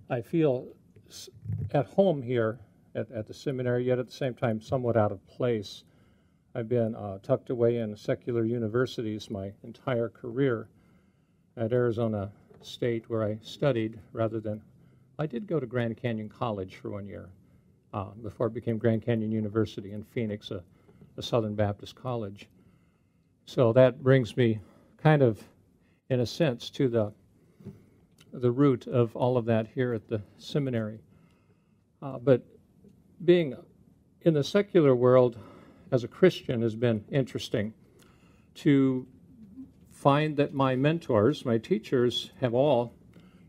I feel at home here at the seminary, yet at the same time somewhat out of place. I've been tucked away in secular universities my entire career. At Arizona State, where I studied, rather than, I did go to Grand Canyon College for 1 year before it became Grand Canyon University in Phoenix, a Southern Baptist college. So that brings me kind of, in a sense, to the root of all of that here at the seminary. But being in the secular world as a Christian has been interesting to find that my mentors, my teachers, have all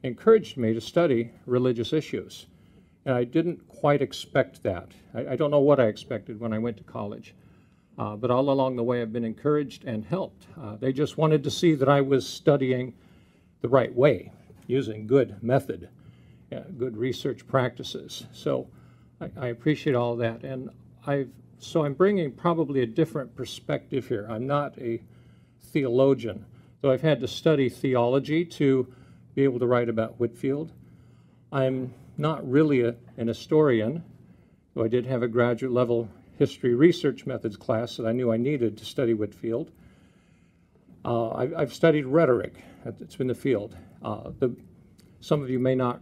encouraged me to study religious issues. And I didn't quite expect that. I don't know what I expected when I went to college. But all along the way, I've been encouraged and helped. They just wanted to see that I was studying the right way, using good method, good research practices. So I appreciate all that. And I'm bringing probably a different perspective here. I'm not a theologian, though I've had to study theology to be able to write about Whitefield. I'm not really an historian, though I did have a graduate level history research methods class that I knew I needed to study Whitefield. I've studied rhetoric. It's been the field. Some of you may not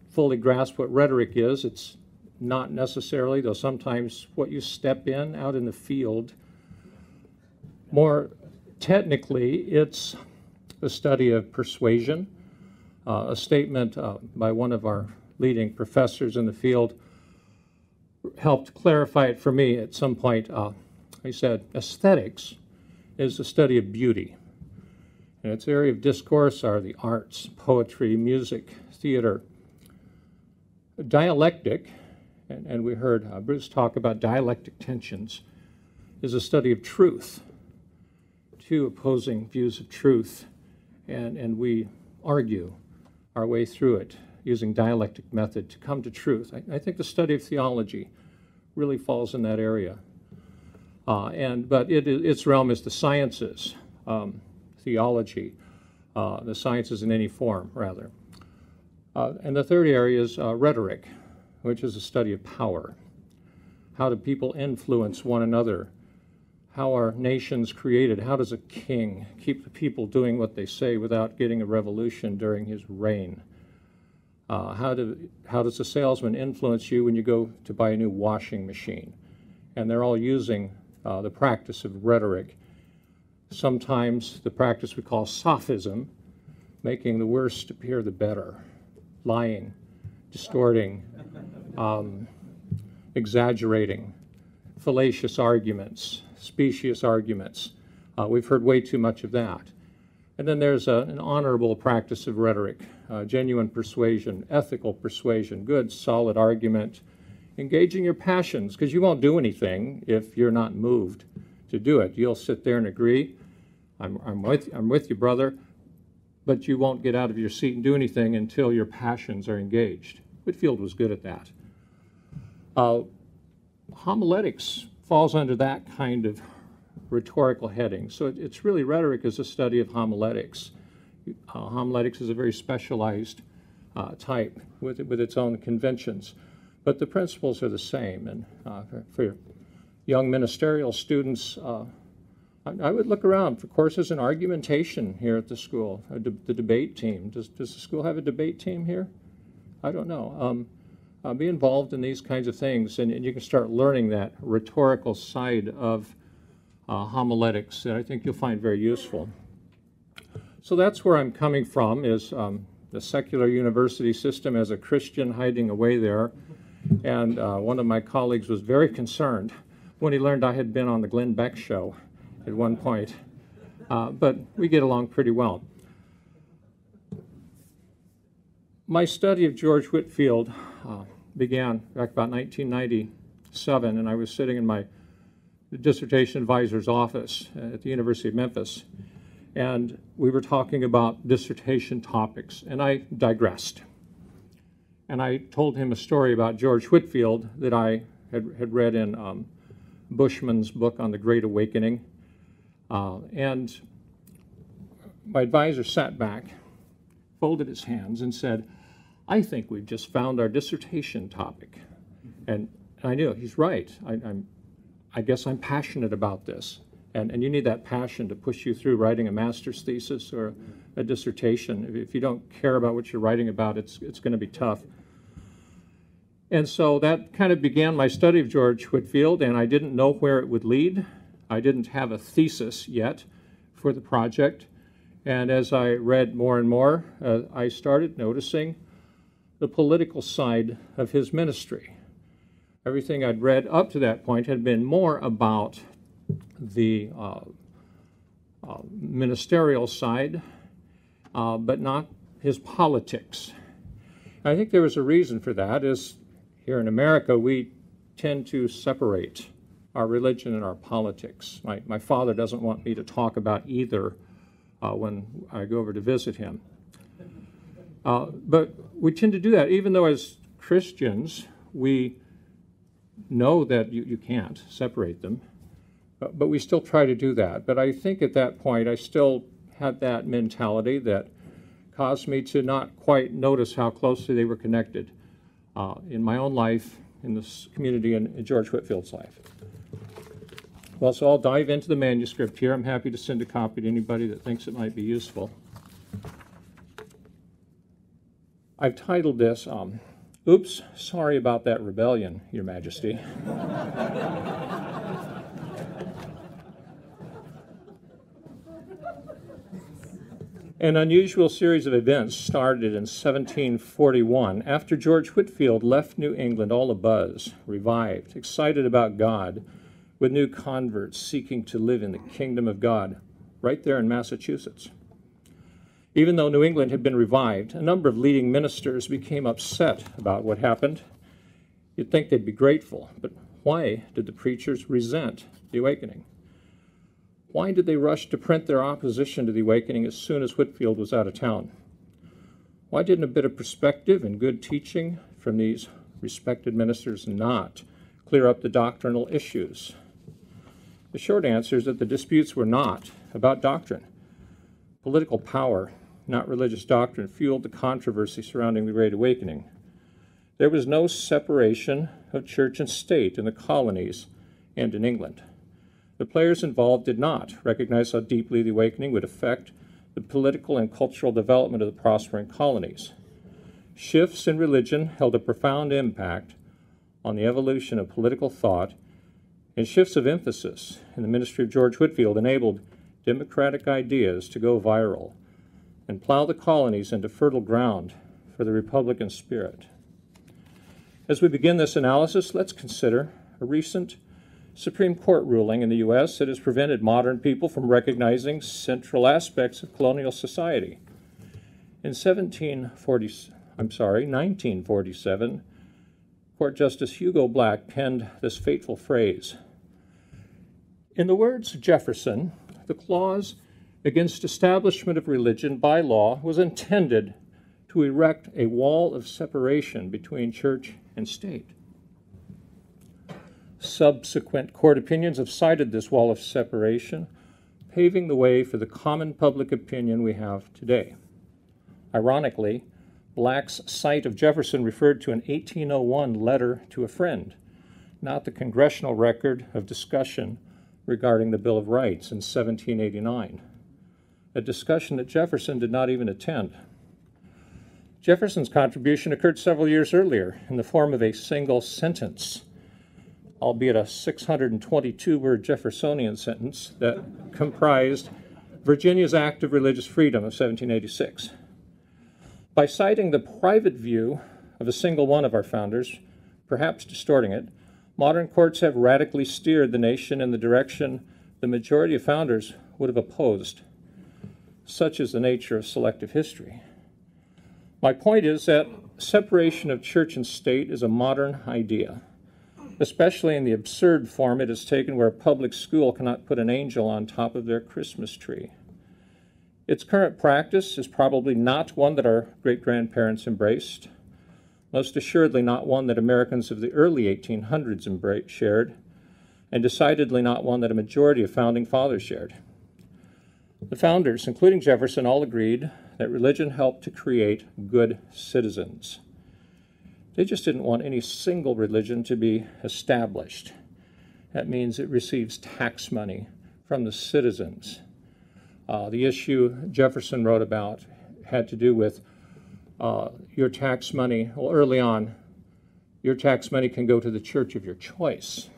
fully grasp what rhetoric is. It's not necessarily, though sometimes what you step in out in the field. More technically, it's the study of persuasion. A statement by one of our leading professors in the field helped clarify it for me at some point. He said, aesthetics is the study of beauty. And its area of discourse are the arts, poetry, music, theater. Dialectic, and we heard Bruce talk about dialectic tensions, is a study of truth, two opposing views of truth, and we argue our way through it using dialectic method to come to truth. I think the study of theology really falls in that area. But its realm is the sciences, theology, the sciences in any form, rather. And the third area is rhetoric, which is a study of power. How do people influence one another? How are nations created? How does a king keep the people doing what they say without getting a revolution during his reign? How does a salesman influence you when you go to buy a new washing machine? And they're all using the practice of rhetoric. Sometimes the practice we call sophism, making the worst appear the better, lying, distorting, exaggerating, fallacious arguments, specious arguments. We've heard way too much of that. And then there's an honorable practice of rhetoric, genuine persuasion, ethical persuasion, good, solid argument, engaging your passions, because you won't do anything if you're not moved to do it. You'll sit there and agree, I'm with you, brother, but you won't get out of your seat and do anything until your passions are engaged. Whitefield was good at that. Homiletics falls under that kind of rhetorical heading. So it's really, rhetoric is a study of homiletics. Homiletics is a very specialized type with its own conventions. But the principles are the same. And for young ministerial students, I would look around for courses in argumentation here at the school, the debate team. Does the school have a debate team here? I don't know. Be involved in these kinds of things, and you can start learning that rhetorical side of homiletics that I think you'll find very useful. So that's where I'm coming from, is the secular university system as a Christian hiding away there. And one of my colleagues was very concerned when he learned I had been on the Glenn Beck show at one point. But we get along pretty well. My study of George Whitefield began back about 1997, and I was sitting in my dissertation advisor's office at the University of Memphis, and we were talking about dissertation topics, and I digressed. And I told him a story about George Whitefield that I had read in Bushman's book on the Great Awakening, and my advisor sat back, folded his hands, and said, I think we've just found our dissertation topic. And I knew he's right. I guess I'm passionate about this. And you need that passion to push you through writing a master's thesis or a dissertation. If you don't care about what you're writing about, it's going to be tough. And so that kind of began my study of George Whitefield, and I didn't know where it would lead. I didn't have a thesis yet for the project. And as I read more and more, I started noticing the political side of his ministry. Everything I'd read up to that point had been more about the ministerial side, but not his politics. I think there was a reason for that, is here in America we tend to separate our religion and our politics. My father doesn't want me to talk about either when I go over to visit him. But we tend to do that, even though as Christians we know that you can't separate them, but we still try to do that. But I think at that point I still had that mentality that caused me to not quite notice how closely they were connected in my own life, in this community, and in George Whitefield's life. Well, so I'll dive into the manuscript here. I'm happy to send a copy to anybody that thinks it might be useful. I've titled this, Oops, Sorry About That Rebellion, Your Majesty. An unusual series of events started in 1741 after George Whitefield left New England all abuzz, revived, excited about God, with new converts seeking to live in the kingdom of God right there in Massachusetts. Even though New England had been revived, a number of leading ministers became upset about what happened. You'd think they'd be grateful, but why did the preachers resent the awakening? Why did they rush to print their opposition to the awakening as soon as Whitefield was out of town? Why didn't a bit of perspective and good teaching from these respected ministers not clear up the doctrinal issues? The short answer is that the disputes were not about doctrine. Political power, not religious doctrine, fueled the controversy surrounding the Great Awakening. There was no separation of church and state in the colonies and in England. The players involved did not recognize how deeply the awakening would affect the political and cultural development of the prospering colonies. Shifts in religion held a profound impact on the evolution of political thought, and shifts of emphasis in the ministry of George Whitefield enabled democratic ideas to go viral and plow the colonies into fertile ground for the Republican spirit. As we begin this analysis, let's consider a recent Supreme Court ruling in the U.S. that has prevented modern people from recognizing central aspects of colonial society. In 1947, Court Justice Hugo Black penned this fateful phrase. In the words of Jefferson, the clause against establishment of religion by law was intended to erect a wall of separation between church and state. Subsequent court opinions have cited this wall of separation, paving the way for the common public opinion we have today. Ironically, Black's cite of Jefferson referred to an 1801 letter to a friend, not the congressional record of discussion regarding the Bill of Rights in 1789, a discussion that Jefferson did not even attend. Jefferson's contribution occurred several years earlier in the form of a single sentence, albeit a 622-word Jeffersonian sentence that comprised Virginia's Act of Religious Freedom of 1786. By citing the private view of a single one of our founders, perhaps distorting it, modern courts have radically steered the nation in the direction the majority of founders would have opposed. Such is the nature of selective history. My point is that separation of church and state is a modern idea, especially in the absurd form it has taken where a public school cannot put an angel on top of their Christmas tree. Its current practice is probably not one that our great-grandparents embraced, most assuredly not one that Americans of the early 1800s shared, and decidedly not one that a majority of founding fathers shared. The founders, including Jefferson, all agreed that religion helped to create good citizens. They just didn't want any single religion to be established. That means it receives tax money from the citizens. The issue Jefferson wrote about had to do with your tax money. Well, early on, your tax money can go to the church of your choice.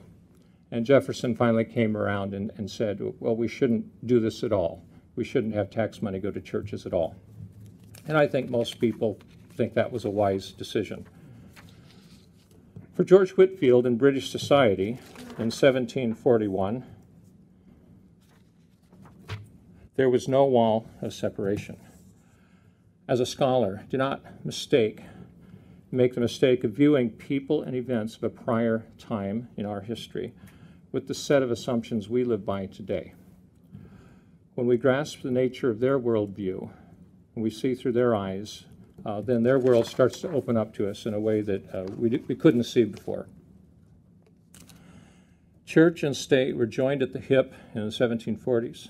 And Jefferson finally came around and said, well, we shouldn't do this at all. We shouldn't have tax money go to churches at all. And I think most people think that was a wise decision. For George Whitefield in British society in 1741, there was no wall of separation. As a scholar, do not make the mistake of viewing people and events of a prior time in our history with the set of assumptions we live by today. When we grasp the nature of their worldview, and we see through their eyes, then their world starts to open up to us in a way that we couldn't see before. Church and state were joined at the hip in the 1740s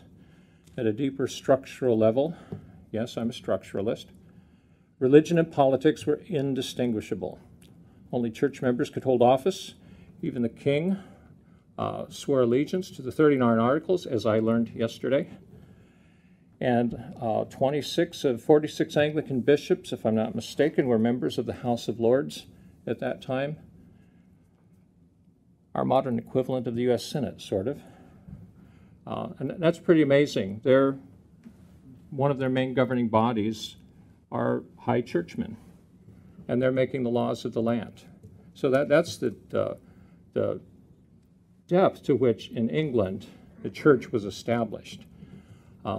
at a deeper structural level. Yes, I'm a structuralist. Religion and politics were indistinguishable. Only church members could hold office. Even the king swore allegiance to the 39 Articles, as I learned yesterday. And 26 of 46 Anglican bishops, if I'm not mistaken, were members of the House of Lords at that time. Our modern equivalent of the U.S. Senate, sort of. And that's pretty amazing. One of their main governing bodies are high churchmen, and they're making the laws of the land. So that's the depth to which in England the church was established.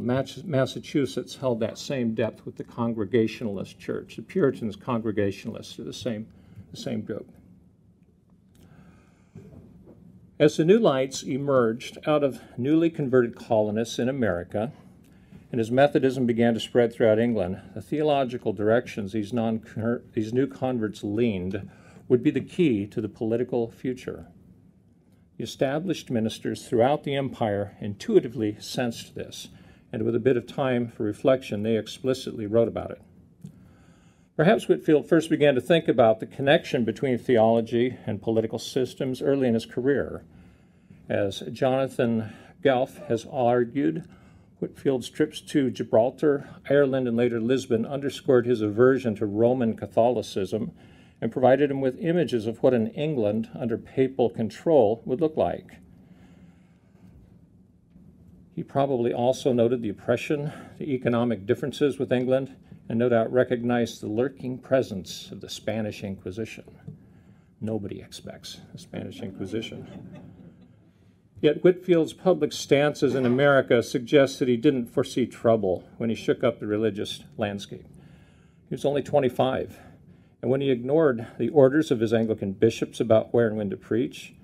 Massachusetts held that same depth with the Congregationalist church. The Puritans, Congregationalists are the same group. As the New Lights emerged out of newly converted colonists in America, and as Methodism began to spread throughout England, the theological directions these new converts leaned would be the key to the political future. The established ministers throughout the empire intuitively sensed this, and with a bit of time for reflection, they explicitly wrote about it. Perhaps Whitefield first began to think about the connection between theology and political systems early in his career. As Jonathan Gelf has argued, Whitefield's trips to Gibraltar, Ireland, and later Lisbon underscored his aversion to Roman Catholicism and provided him with images of what an England under papal control would look like. He probably also noted the oppression, the economic differences with England, and no doubt recognized the lurking presence of the Spanish Inquisition. Nobody expects the Spanish Inquisition. Yet Whitefield's public stances in America suggest that he didn't foresee trouble when he shook up the religious landscape. He was only 25, and when he ignored the orders of his Anglican bishops about where and when to preach,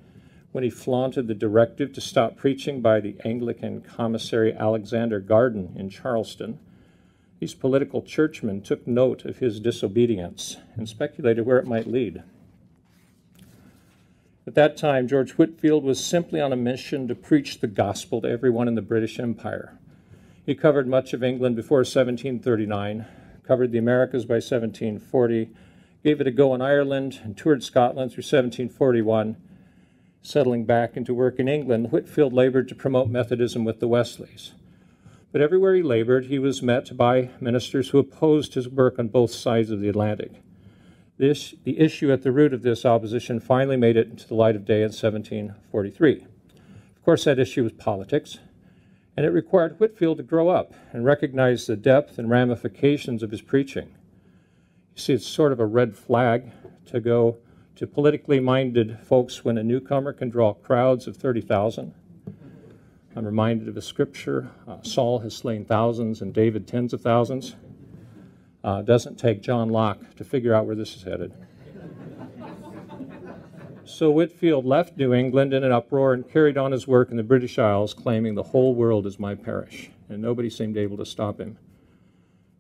when he flaunted the directive to stop preaching by the Anglican commissary Alexander Garden in Charleston, these political churchmen took note of his disobedience and speculated where it might lead. At that time, George Whitefield was simply on a mission to preach the gospel to everyone in the British Empire. He covered much of England before 1739, covered the Americas by 1740, gave it a go in Ireland, and toured Scotland through 1741. Settling back into work in England, Whitefield labored to promote Methodism with the Wesleys. But everywhere he labored, he was met by ministers who opposed his work on both sides of the Atlantic. The issue at the root of this opposition finally made it into the light of day in 1743. Of course, that issue was politics, and it required Whitefield to grow up and recognize the depth and ramifications of his preaching. You see, it's sort of a red flag to go to politically minded folks when a newcomer can draw crowds of 30,000. I'm reminded of a scripture, Saul has slain thousands and David tens of thousands. Doesn't take John Locke to figure out where this is headed. So Whitefield left New England in an uproar and carried on his work in the British Isles, claiming the whole world is my parish, and nobody seemed able to stop him.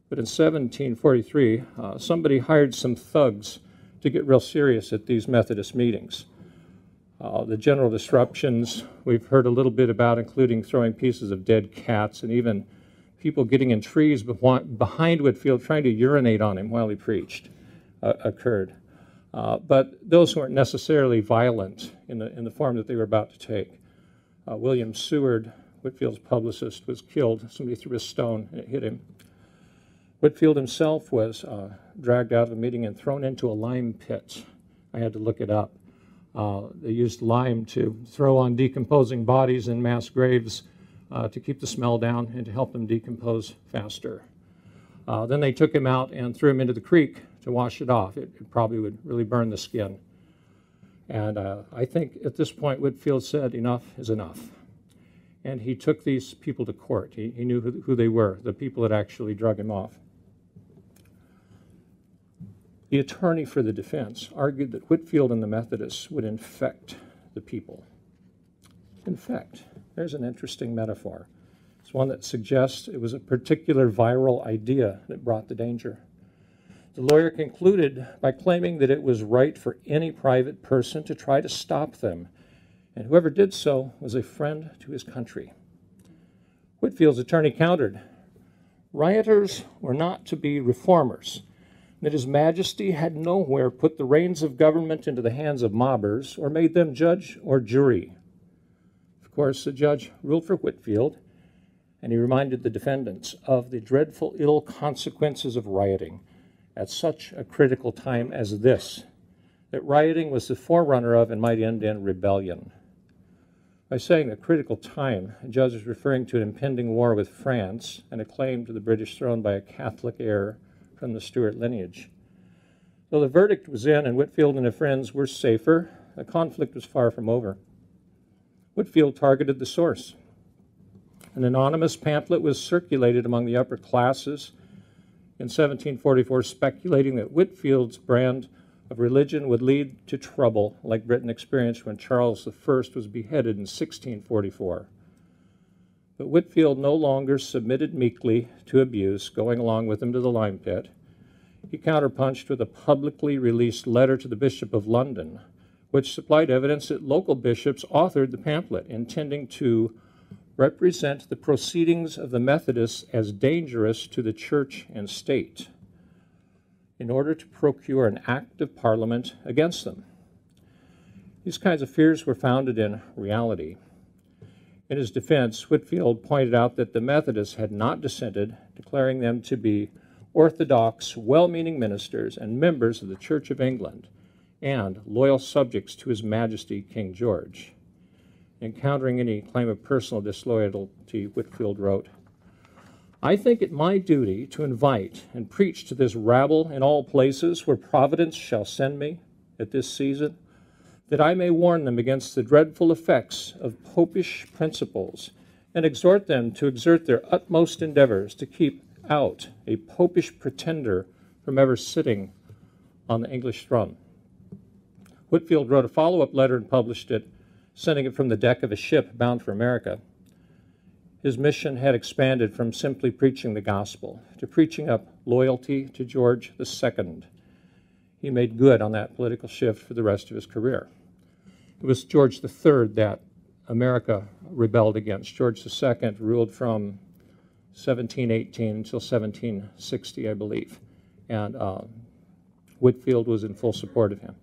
But in 1743, somebody hired some thugs to get real serious at these Methodist meetings. The general disruptions we've heard a little bit about, including throwing pieces of dead cats and even people getting in trees behind Whitefield trying to urinate on him while he preached occurred. But those weren't necessarily violent in the form that they were about to take. William Seward, Whitefield's publicist, was killed. Somebody threw a stone and it hit him. Whitefield himself was dragged out of a meeting and thrown into a lime pit. I had to look it up. They used lime to throw on decomposing bodies in mass graves to keep the smell down and to help them decompose faster. Then they took him out and threw him into the creek to wash it off. It probably would really burn the skin. And I think at this point Whitefield said, enough is enough. And he took these people to court. He knew who they were, the people that actually drug him off. The attorney for the defense argued that Whitefield and the Methodists would infect the people. Infect. There's an interesting metaphor. It's one that suggests it was a particular viral idea that brought the danger. The lawyer concluded by claiming that it was right for any private person to try to stop them, and whoever did so was a friend to his country. Whitefield's attorney countered, rioters were not to be reformers, that His Majesty had nowhere put the reins of government into the hands of mobbers or made them judge or jury. Of course, the judge ruled for Whitefield, and he reminded the defendants of the dreadful ill consequences of rioting at such a critical time as this, that rioting was the forerunner of and might end in rebellion. By saying a critical time, the judge is referring to an impending war with France and a claim to the British throne by a Catholic heir from the Stuart lineage. Though the verdict was in and Whitefield and his friends were safer, the conflict was far from over. Whitefield targeted the source. An anonymous pamphlet was circulated among the upper classes in 1744, speculating that Whitefield's brand of religion would lead to trouble, like Britain experienced when Charles I was beheaded in 1644. But Whitefield no longer submitted meekly to abuse, going along with him to the lime pit. He counterpunched with a publicly released letter to the Bishop of London, which supplied evidence that local bishops authored the pamphlet, intending to represent the proceedings of the Methodists as dangerous to the church and state, in order to procure an act of Parliament against them. These kinds of fears were founded in reality. In his defense, Whitefield pointed out that the Methodists had not dissented, declaring them to be orthodox, well-meaning ministers and members of the Church of England, and loyal subjects to His Majesty King George. Encountering any claim of personal disloyalty, Whitefield wrote, I think it my duty to invite and preach to this rabble in all places where Providence shall send me at this season, that I may warn them against the dreadful effects of popish principles, and exhort them to exert their utmost endeavors to keep out a popish pretender from ever sitting on the English throne. Whitefield wrote a follow-up letter and published it, sending it from the deck of a ship bound for America. His mission had expanded from simply preaching the gospel to preaching up loyalty to George II. He made good on that political shift for the rest of his career. It was George III that America rebelled against. George II ruled from 1718 until 1760, I believe, and Whitefield was in full support of him.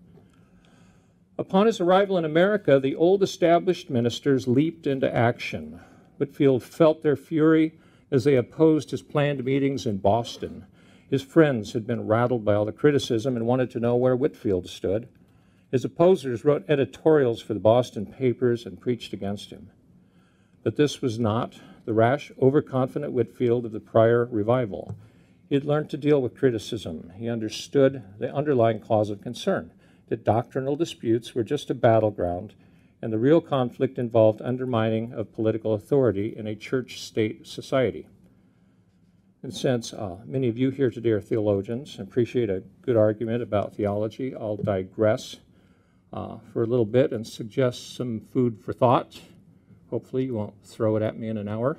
Upon his arrival in America, the old established ministers leaped into action. Whitefield felt their fury as they opposed his planned meetings in Boston. His friends had been rattled by all the criticism and wanted to know where Whitefield stood. His opposers wrote editorials for the Boston papers and preached against him. But this was not the rash, overconfident Whitefield of the prior revival. He had learned to deal with criticism. He understood the underlying cause of concern, that doctrinal disputes were just a battleground, and the real conflict involved undermining of political authority in a church-state society. And since many of you here today are theologians and appreciate a good argument about theology, I'll digress for a little bit and suggest some food for thought. Hopefully you won't throw it at me in an hour.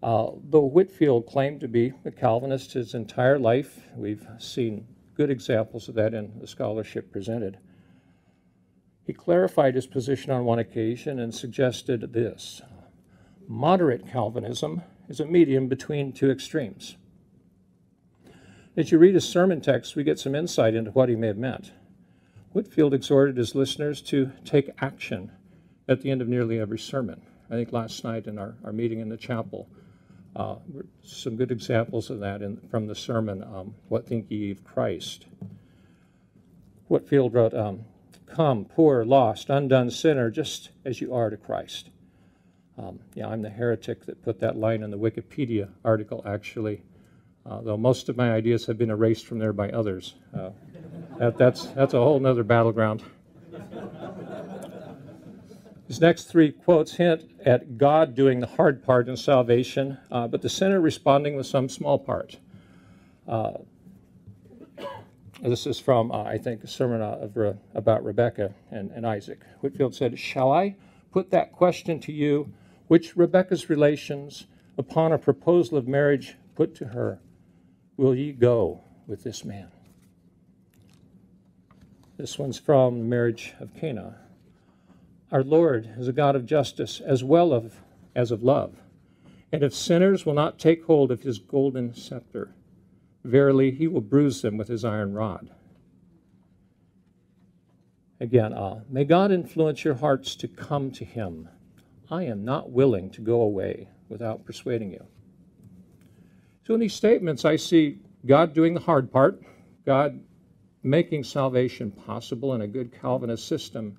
Though Whitefield claimed to be a Calvinist his entire life, we've seen good examples of that in the scholarship presented. He clarified his position on one occasion and suggested this: moderate Calvinism is a medium between two extremes. As you read his sermon text, we get some insight into what he may have meant. Whitefield exhorted his listeners to take action at the end of nearly every sermon. I think last night in our meeting in the chapel, some good examples of that from the sermon, What Think Ye of Christ? Whitefield wrote, come, poor, lost, undone sinner, just as you are to Christ. I'm the heretic that put that line in the Wikipedia article, actually, though most of my ideas have been erased from there by others. That's a whole nother battleground. His next three quotes hint at God doing the hard part in salvation, but the sinner responding with some small part. This is from, I think, a sermon about Rebekah and Isaac. Whitefield said, shall I put that question to you, which Rebekah's relations, upon a proposal of marriage put to her, will ye go with this man? This one's from the marriage of Cana. Our Lord is a God of justice as well as of love. And if sinners will not take hold of his golden scepter, verily he will bruise them with his iron rod. Again, may God influence your hearts to come to him. I am not willing to go away without persuading you. So in these statements, I see God doing the hard part, God making salvation possible in a good Calvinist system,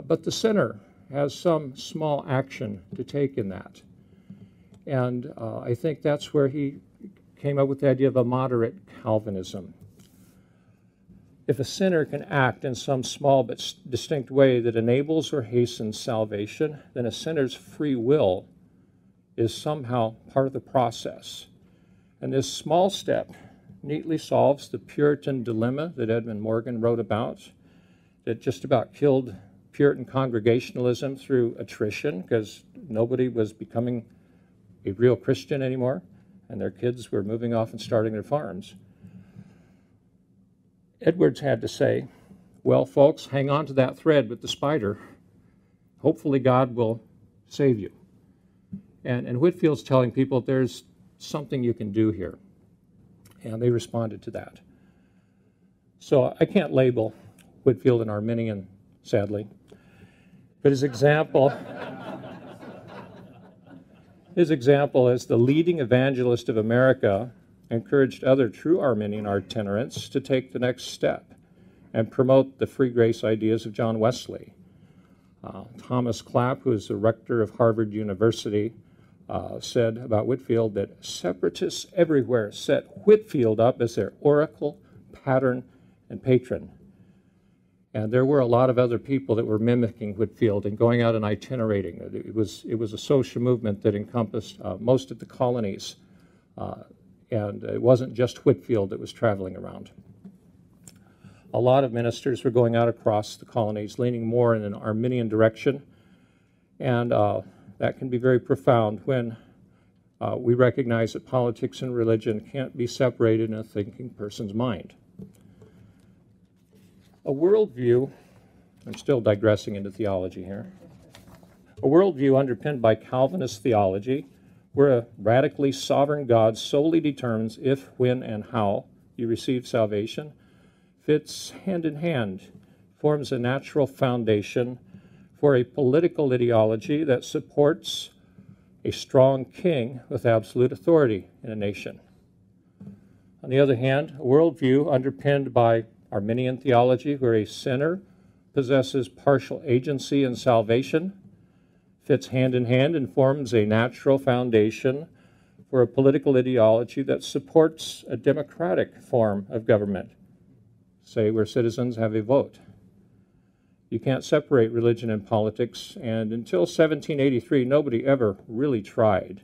but the sinner has some small action to take in that. And I think that's where he came up with the idea of a moderate Calvinism. If a sinner can act in some small but distinct way that enables or hastens salvation, then a sinner's free will is somehow part of the process. And this small step neatly solves the Puritan dilemma that Edmund Morgan wrote about, that just about killed Puritan congregationalism through attrition because nobody was becoming a real Christian anymore, and their kids were moving off and starting their farms. Edwards had to say, well, folks, hang on to that thread with the spider. Hopefully God will save you. And Whitefield's telling people there's something you can do here. And they responded to that. So I can't label Whitefield an Arminian, sadly. But his example as the leading evangelist of America encouraged other true Arminian itinerants to take the next step and promote the free grace ideas of John Wesley. Thomas Clapp, who is the rector of Harvard University, said about Whitefield that separatists everywhere set Whitefield up as their oracle, pattern, and patron. And there were a lot of other people that were mimicking Whitefield and going out and itinerating. It was a social movement that encompassed most of the colonies, and it wasn't just Whitefield that was traveling around. A lot of ministers were going out across the colonies, leaning more in an Arminian direction, and that can be very profound when we recognize that politics and religion can't be separated in a thinking person's mind. A worldview, I'm still digressing into theology here, a worldview underpinned by Calvinist theology, where a radically sovereign God solely determines if, when, and how you receive salvation, fits hand in hand, forms a natural foundation for a political ideology that supports a strong king with absolute authority in a nation. On the other hand, a worldview underpinned by Arminian theology, where a sinner possesses partial agency in salvation, fits hand in hand and forms a natural foundation for a political ideology that supports a democratic form of government, say where citizens have a vote. You can't separate religion and politics, and until 1783, nobody ever really tried.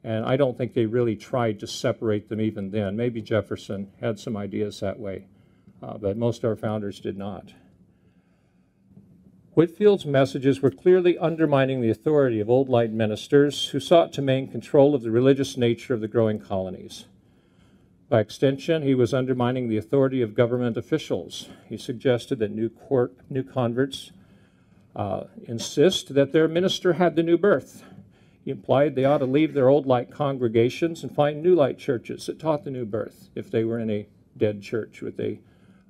And I don't think they really tried to separate them even then. Maybe Jefferson had some ideas that way, but most of our founders did not. Whitefield's messages were clearly undermining the authority of old light ministers who sought to maintain control of the religious nature of the growing colonies. By extension, he was undermining the authority of government officials. He suggested that new converts insist that their minister had the new birth. He implied they ought to leave their old light congregations and find new light churches that taught the new birth if they were in a dead church with a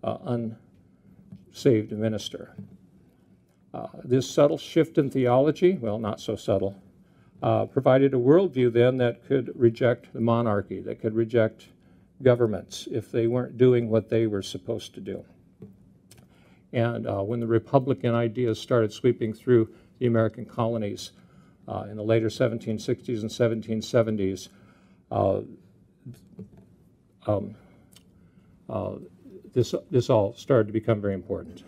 unsaved minister. This subtle shift in theology, well, not so subtle, provided a worldview then that could reject the monarchy, that could reject governments if they weren't doing what they were supposed to do. And when the Republican ideas started sweeping through the American colonies in the later 1760s and 1770s, this all started to become very important.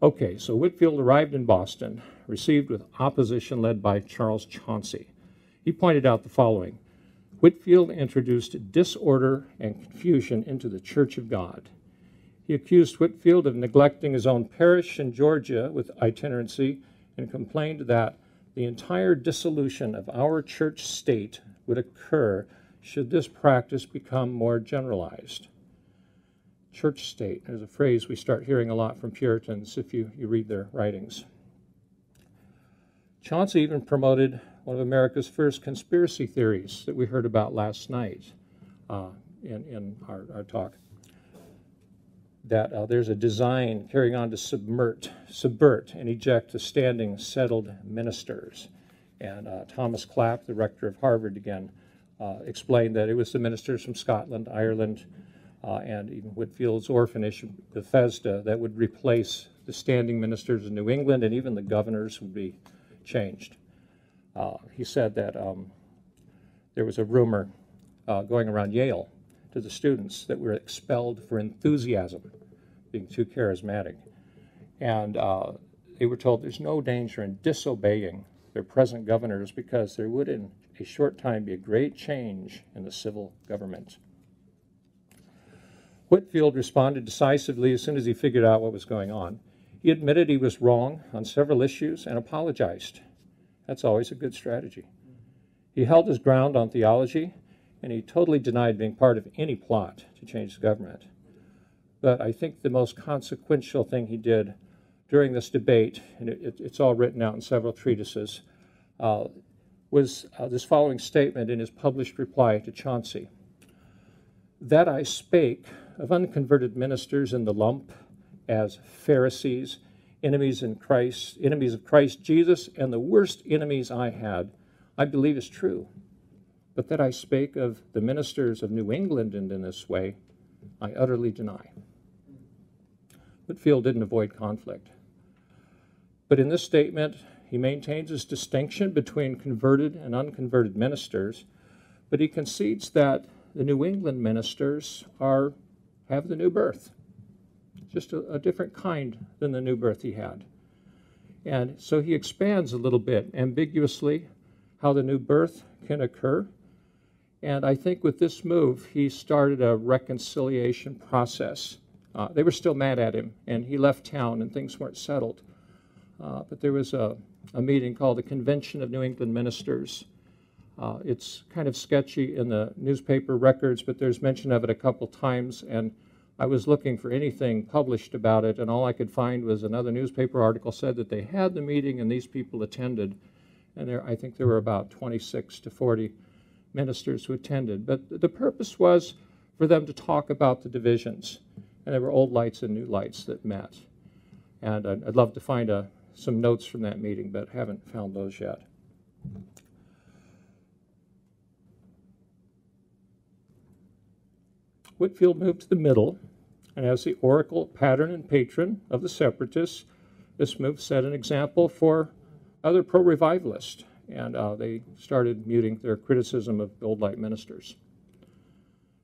Okay, so Whitefield arrived in Boston, received with opposition led by Charles Chauncey. He pointed out the following: Whitefield introduced disorder and confusion into the Church of God. He accused Whitefield of neglecting his own parish in Georgia with itinerancy and complained that the entire dissolution of our church state would occur should this practice become more generalized. Church state is a phrase we start hearing a lot from Puritans if you read their writings. Chauncey even promoted one of America's first conspiracy theories that we heard about last night in our talk, that there's a design carrying on to subvert and eject the standing, settled ministers. And Thomas Clapp, the rector of Harvard, again, explained that it was the ministers from Scotland, Ireland, and even Whitefield's orphanage, Bethesda, that would replace the standing ministers in New England, and even the governors would be changed. He said that there was a rumor going around Yale to the students that were expelled for enthusiasm, being too charismatic. And they were told there's no danger in disobeying their present governors because there would in a short time be a great change in the civil government. Whitefield responded decisively as soon as he figured out what was going on. He admitted he was wrong on several issues and apologized. That's always a good strategy. He held his ground on theology, and he totally denied being part of any plot to change the government. But I think the most consequential thing he did during this debate, and it's all written out in several treatises, was this following statement in his published reply to Chauncey: "That I spake of unconverted ministers in the lump as Pharisees, enemies of Christ Jesus, and the worst enemies I had, I believe is true. But that I spake of the ministers of New England in this way, I utterly deny." Whitefield didn't avoid conflict. But in this statement, he maintains his distinction between converted and unconverted ministers, but he concedes that the New England ministers have the new birth, just a different kind than the new birth he had. And so he expands a little bit ambiguously how the new birth can occur. And I think with this move, he started a reconciliation process. They were still mad at him, and he left town, and things weren't settled. But there was a meeting called the Convention of New England Ministers. It's kind of sketchy in the newspaper records, but there's mention of it a couple times, and I was looking for anything published about it, and all I could find was another newspaper article said that they had the meeting and these people attended, and I think there were about 26 to 40 ministers who attended. But the purpose was for them to talk about the divisions, and there were old lights and new lights that met. And I'd love to find some notes from that meeting, but haven't found those yet. Whitefield moved to the middle, and as the oracle, pattern, and patron of the separatists, this move set an example for other pro-revivalists, and they started muting their criticism of old light ministers.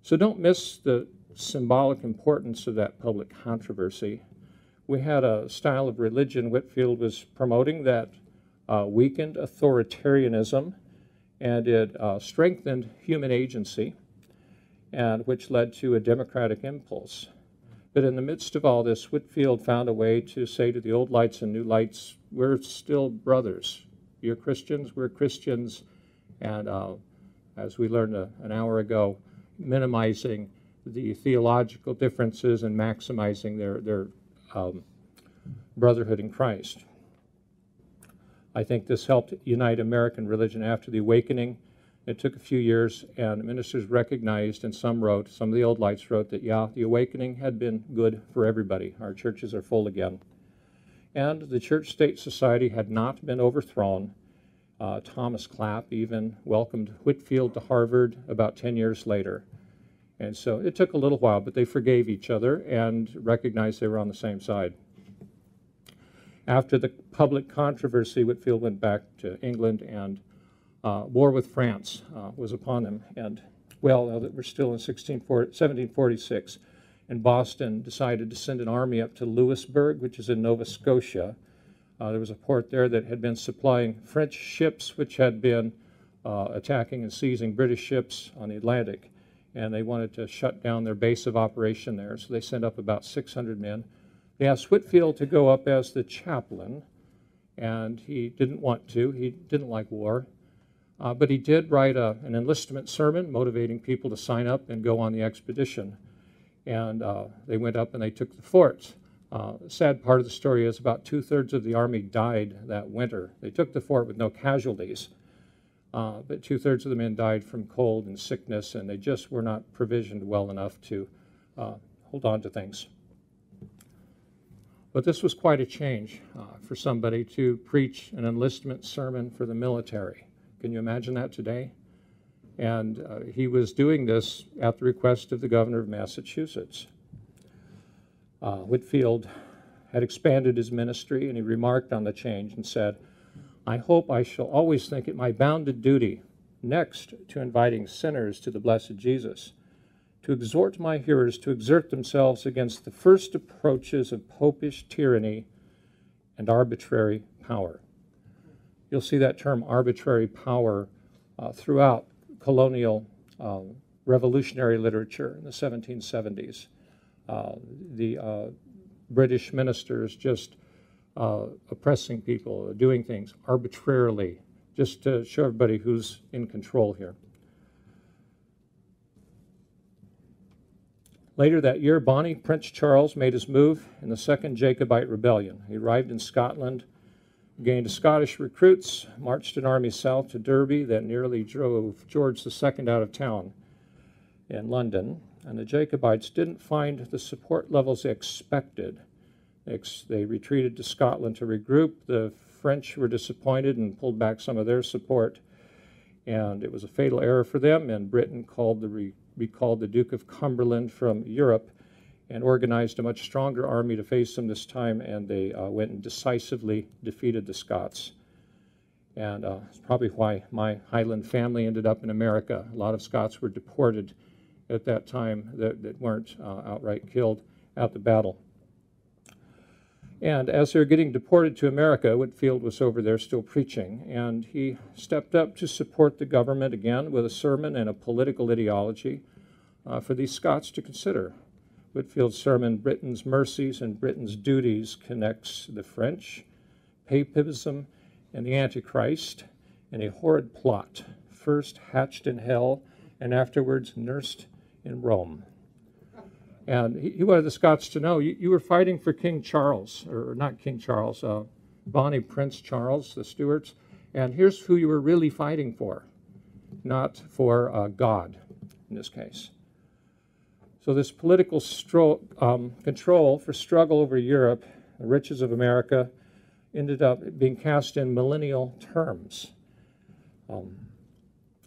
So don't miss the symbolic importance of that public controversy. We had a style of religion Whitefield was promoting that weakened authoritarianism, and it strengthened human agency, and which led to a democratic impulse. But in the midst of all this, Whitefield found a way to say to the old lights and new lights, we're still brothers. You're Christians, we're Christians, and as we learned an hour ago, minimizing the theological differences and maximizing their brotherhood in Christ. I think this helped unite American religion after the Awakening. It took a few years, and ministers recognized, and some of the old lights wrote that, yeah, the Awakening had been good for everybody. Our churches are full again. And the church-state society had not been overthrown. Thomas Clapp even welcomed Whitefield to Harvard about 10 years later. And so it took a little while, but they forgave each other and recognized they were on the same side. After the public controversy, Whitefield went back to England, and war with France was upon them. And, well, we're still in 1746, and Boston decided to send an army up to Louisbourg, which is in Nova Scotia. There was a port there that had been supplying French ships, which had been attacking and seizing British ships on the Atlantic. And they wanted to shut down their base of operation there, so they sent up about 600 men. They asked Whitefield to go up as the chaplain, and he didn't want to. He didn't like war. But he did write an enlistment sermon motivating people to sign up and go on the expedition. And they went up and they took the fort. The sad part of the story is about 2/3 of the army died that winter. They took the fort with no casualties, but 2/3 of the men died from cold and sickness, and they just were not provisioned well enough to hold on to things. But this was quite a change for somebody to preach an enlistment sermon for the military. Can you imagine that today? And he was doing this at the request of the governor of Massachusetts. Whitefield had expanded his ministry, and he remarked on the change and said, "I hope I shall always think it my bounden duty, next to inviting sinners to the blessed Jesus, to exhort my hearers to exert themselves against the first approaches of popish tyranny and arbitrary power." You'll see that term arbitrary power throughout colonial revolutionary literature in the 1770s. The British ministers just oppressing people, doing things arbitrarily, just to show everybody who's in control here. Later that year, Bonnie Prince Charles made his move in the Second Jacobite Rebellion. He arrived in Scotland, gained Scottish recruits, marched an army south to Derby that nearly drove George II out of town in London. And the Jacobites didn't find the support levels they expected. They retreated to Scotland to regroup. The French were disappointed and pulled back some of their support. And it was a fatal error for them, and Britain recalled the Duke of Cumberland from Europe and organized a much stronger army to face them this time, and they went and decisively defeated the Scots. And it's probably why my Highland family ended up in America. A lot of Scots were deported at that time that weren't outright killed at the battle. And as they were getting deported to America, Whitefield was over there still preaching, and he stepped up to support the government again with a sermon and a political ideology for these Scots to consider. Whitefield's sermon, Britain's Mercies and Britain's Duties, connects the French, papism, and the Antichrist in a horrid plot, first hatched in hell and afterwards nursed in Rome. And he wanted the Scots to know, you were fighting for King Charles, or not King Charles, Bonnie Prince Charles, the Stuarts, and here's who you were really fighting for, not for God in this case. So this political control for struggle over Europe, the riches of America, ended up being cast in millennial terms.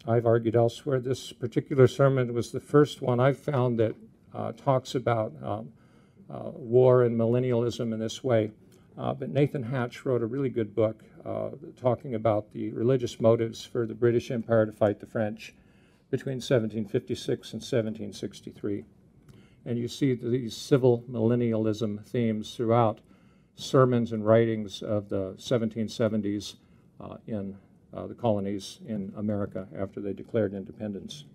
I've argued elsewhere this particular sermon was the first one I've found that talks about war and millennialism in this way. But Nathan Hatch wrote a really good book talking about the religious motives for the British Empire to fight the French between 1756 and 1763. And you see these civil millennialism themes throughout sermons and writings of the 1770s in the colonies in America after they declared independence.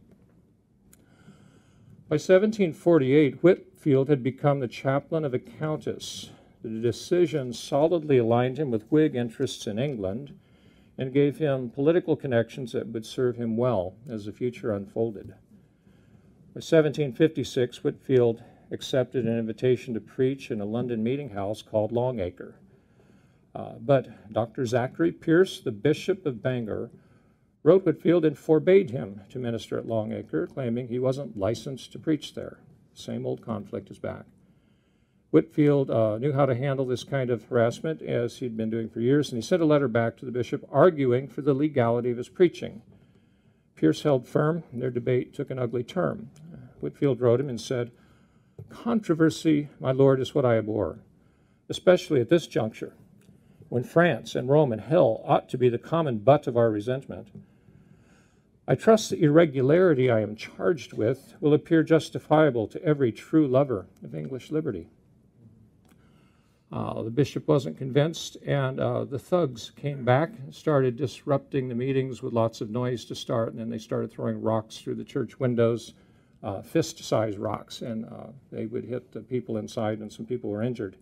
By 1748, Whitefield had become the chaplain of a countess. The decision solidly aligned him with Whig interests in England and gave him political connections that would serve him well as the future unfolded. By 1756, Whitefield accepted an invitation to preach in a London meeting house called Longacre. But Dr. Zachary Pierce, the Bishop of Bangor, wrote Whitefield and forbade him to minister at Longacre, claiming he wasn't licensed to preach there. Same old conflict is back. Whitefield knew how to handle this kind of harassment, as he'd been doing for years, and he sent a letter back to the bishop arguing for the legality of his preaching. Pierce held firm, and their debate took an ugly turn. Whitefield wrote him and said, "Controversy, my lord, is what I abhor, especially at this juncture, when France and Rome and hell ought to be the common butt of our resentment. I trust the irregularity I am charged with will appear justifiable to every true lover of English liberty." The bishop wasn't convinced, and the thugs came back and started disrupting the meetings with lots of noise to start, and then they started throwing rocks through the church windows, fist-sized rocks, and they would hit the people inside, and some people were injured.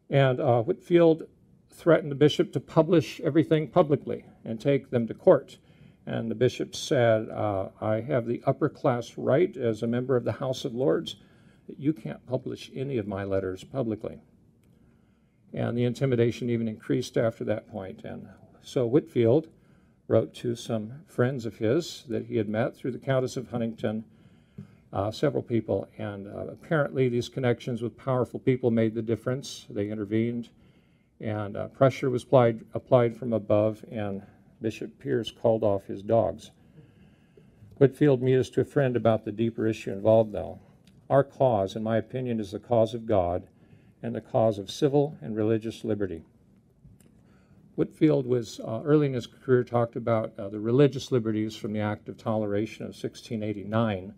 And Whitefield threatened the bishop to publish everything publicly and take them to court. And the bishop said, "I have the upper-class right as a member of the House of Lords that you can't publish any of my letters publicly." And the intimidation even increased after that point. And so Whitefield wrote to some friends of his that he had met through the Countess of Huntingdon, several people, and apparently these connections with powerful people made the difference. They intervened, and pressure was applied from above, and Bishop Pierce called off his dogs. Whitefield mused to a friend about the deeper issue involved, though. Our cause, in my opinion, is the cause of God and the cause of civil and religious liberty. Whitefield was, early in his career, talked about the religious liberties from the Act of Toleration of 1689,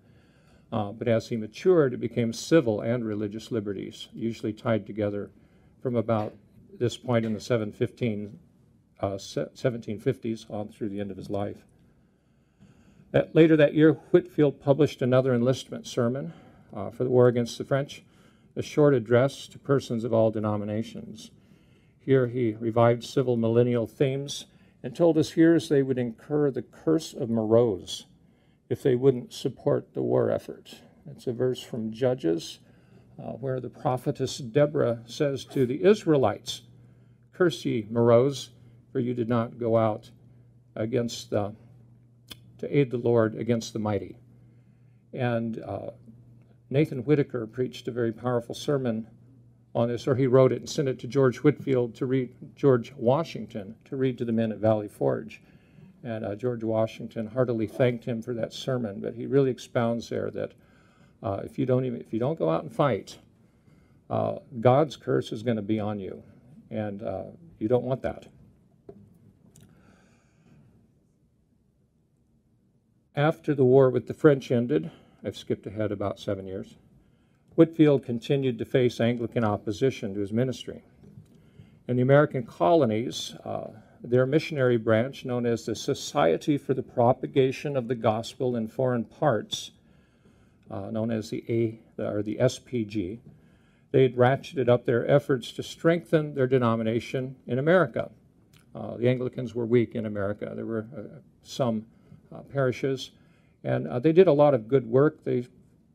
but as he matured, it became civil and religious liberties, usually tied together from about this point in the 1750s on through the end of his life. Later that year, Whitefield published another enlistment sermon for the war against the French, a short address to persons of all denominations. Here he revived civil millennial themes and told his hearers they would incur the curse of Morose if they wouldn't support the war effort. It's a verse from Judges where the prophetess Deborah says to the Israelites, "Curse ye, Morose, for you did not go out against to aid the Lord against the mighty." And Nathan Whitaker preached a very powerful sermon on this, or he wrote it and sent it to George Washington to read to the men at Valley Forge. And George Washington heartily thanked him for that sermon, but he really expounds there that if you don't go out and fight, God's curse is going to be on you, and you don't want that. After the war with the French ended, I've skipped ahead about 7 years, Whitefield continued to face Anglican opposition to his ministry. In the American colonies, their missionary branch, known as the Society for the Propagation of the Gospel in Foreign Parts, known as the SPG, they'd ratcheted up their efforts to strengthen their denomination in America. The Anglicans were weak in America. There were some parishes, and they did a lot of good work. They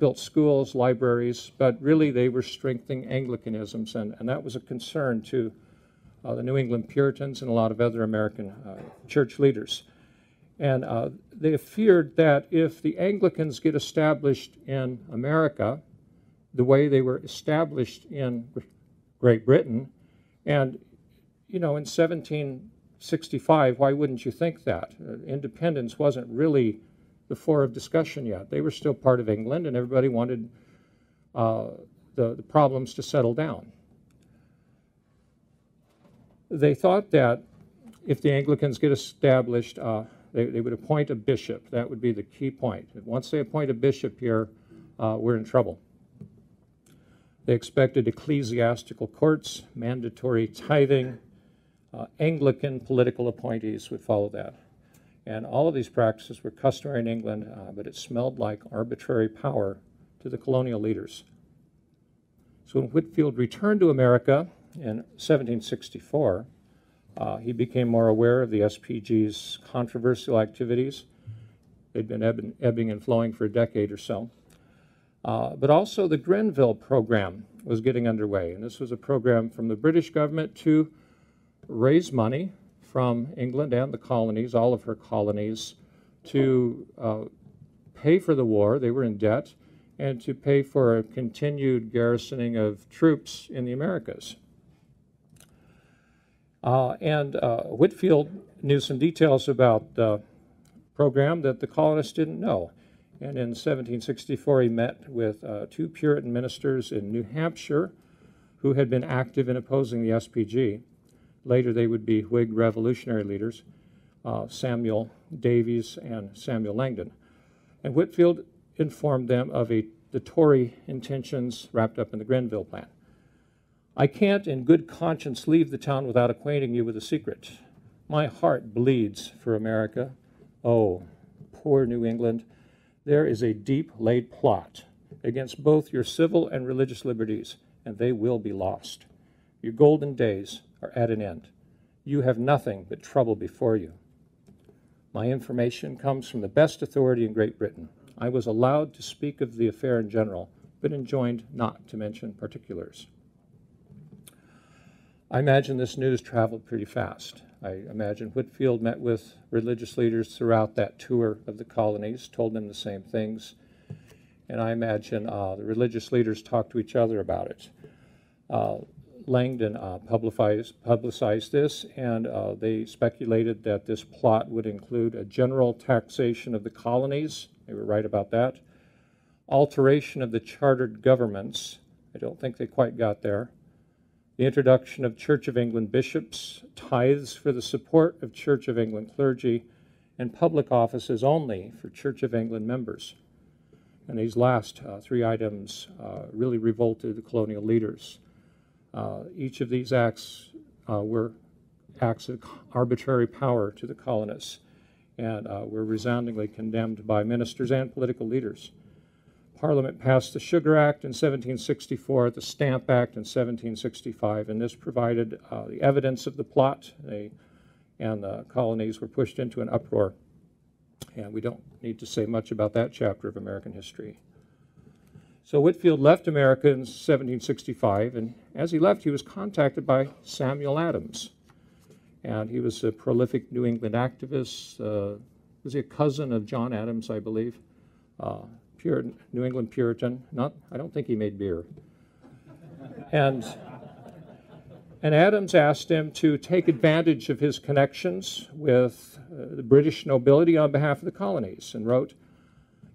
built schools, libraries, but really they were strengthening Anglicanisms, and that was a concern to the New England Puritans and a lot of other American church leaders. And they feared that if the Anglicans get established in America the way they were established in Great Britain, and, in 1765, why wouldn't you think that? Independence wasn't really the fore of discussion yet. They were still part of England, and everybody wanted the problems to settle down. They thought that if the Anglicans get established, they would appoint a bishop. That would be the key point. Once they appoint a bishop here, we're in trouble. They expected ecclesiastical courts, mandatory tithing, Anglican political appointees would follow that. And all of these practices were customary in England, but it smelled like arbitrary power to the colonial leaders. So when Whitefield returned to America in 1764, he became more aware of the SPG's controversial activities. They'd been ebbing and flowing for a decade or so. But also the Grenville program was getting underway, and this was a program from the British government to raise money from England and the colonies, all of her colonies, to pay for the war. They were in debt, and to pay for a continued garrisoning of troops in the Americas. Whitefield knew some details about the program that the colonists didn't know. And in 1764, he met with two Puritan ministers in New Hampshire who had been active in opposing the SPG. Later, they would be Whig revolutionary leaders, Samuel Davies and Samuel Langdon. And Whitefield informed them of the Tory intentions wrapped up in the Grenville Plan. I can't in good conscience leave the town without acquainting you with a secret. My heart bleeds for America. Oh, poor New England. There is a deep laid plot against both your civil and religious liberties, and they will be lost. Your golden days are at an end. You have nothing but trouble before you. My information comes from the best authority in Great Britain. I was allowed to speak of the affair in general, but enjoined not to mention particulars. I imagine this news traveled pretty fast. I imagine Whitefield met with religious leaders throughout that tour of the colonies, told them the same things, and I imagine the religious leaders talked to each other about it. Langdon publicized this, and they speculated that this plot would include a general taxation of the colonies. They were right about that. Alteration of the chartered governments. I don't think they quite got there. The introduction of Church of England bishops, tithes for the support of Church of England clergy, and public offices only for Church of England members. And these last three items really revolted the colonial leaders. Each of these acts were acts of arbitrary power to the colonists, and were resoundingly condemned by ministers and political leaders. Parliament passed the Sugar Act in 1764, the Stamp Act in 1765, and this provided the evidence of the plot, and the colonies were pushed into an uproar. And we don't need to say much about that chapter of American history. So Whitefield left America in 1765, and as he left, he was contacted by Samuel Adams. And he was a prolific New England activist. Was he a cousin of John Adams, I believe? Puritan, New England Puritan. I don't think he made beer. And Adams asked him to take advantage of his connections with the British nobility on behalf of the colonies, and wrote,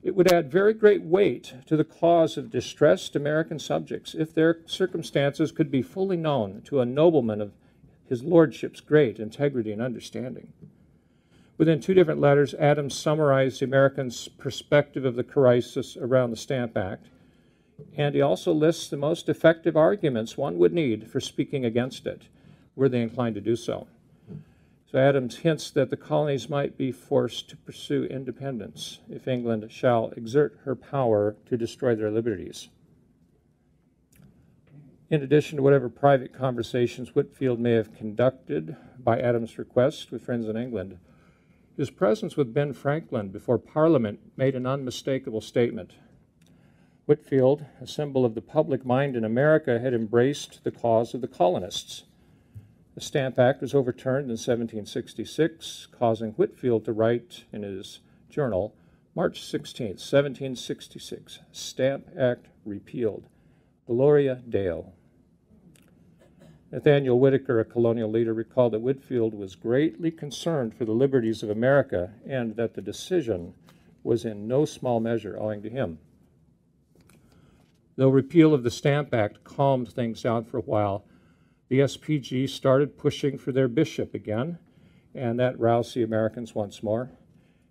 "It would add very great weight to the cause of distressed American subjects if their circumstances could be fully known to a nobleman of his lordship's great integrity and understanding." Within two different letters, Adams summarized the Americans' perspective of the crisis around the Stamp Act, and he also lists the most effective arguments one would need for speaking against it, were they inclined to do so. So Adams hints that the colonies might be forced to pursue independence if England shall exert her power to destroy their liberties. In addition to whatever private conversations Whitefield may have conducted by Adams' request with friends in England, his presence with Ben Franklin before Parliament made an unmistakable statement. Whitefield, a symbol of the public mind in America, had embraced the cause of the colonists. The Stamp Act was overturned in 1766, causing Whitefield to write in his journal, March 16, 1766, Stamp Act repealed. Gloria Deo. Nathaniel Whitaker, a colonial leader, recalled that Whitefield was greatly concerned for the liberties of America and that the decision was in no small measure owing to him. Though repeal of the Stamp Act calmed things down for a while, the SPG started pushing for their bishop again, and that roused the Americans once more.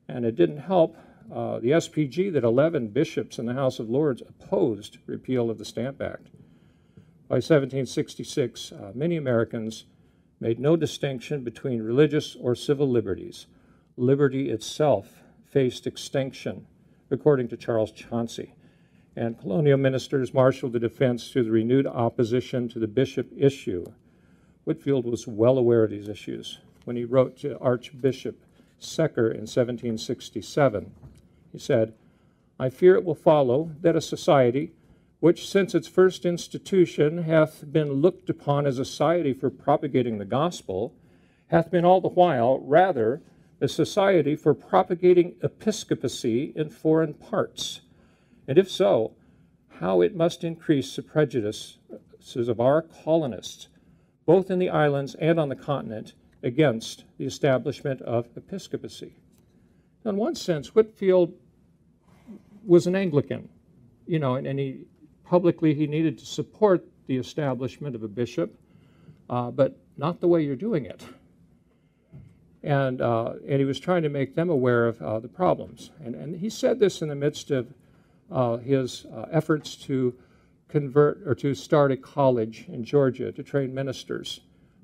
And it didn't help the SPG that 11 bishops in the House of Lords opposed repeal of the Stamp Act. By 1766, many Americans made no distinction between religious or civil liberties. Liberty itself faced extinction, according to Charles Chauncey, and colonial ministers marshaled the defense through the renewed opposition to the bishop issue. Whitefield was well aware of these issues. When he wrote to Archbishop Secker in 1767, he said, "I fear it will follow that a society which since its first institution hath been looked upon as a society for propagating the gospel, hath been all the while rather a society for propagating episcopacy in foreign parts. And if so, how it must increase the prejudices of our colonists, both in the islands and on the continent, against the establishment of episcopacy. Now, in one sense, Whitefield was an Anglican, and he publicly he needed to support the establishment of a bishop, but not the way you're doing it. And he was trying to make them aware of the problems. And he said this in the midst of his efforts to convert or to start a college in Georgia to train ministers.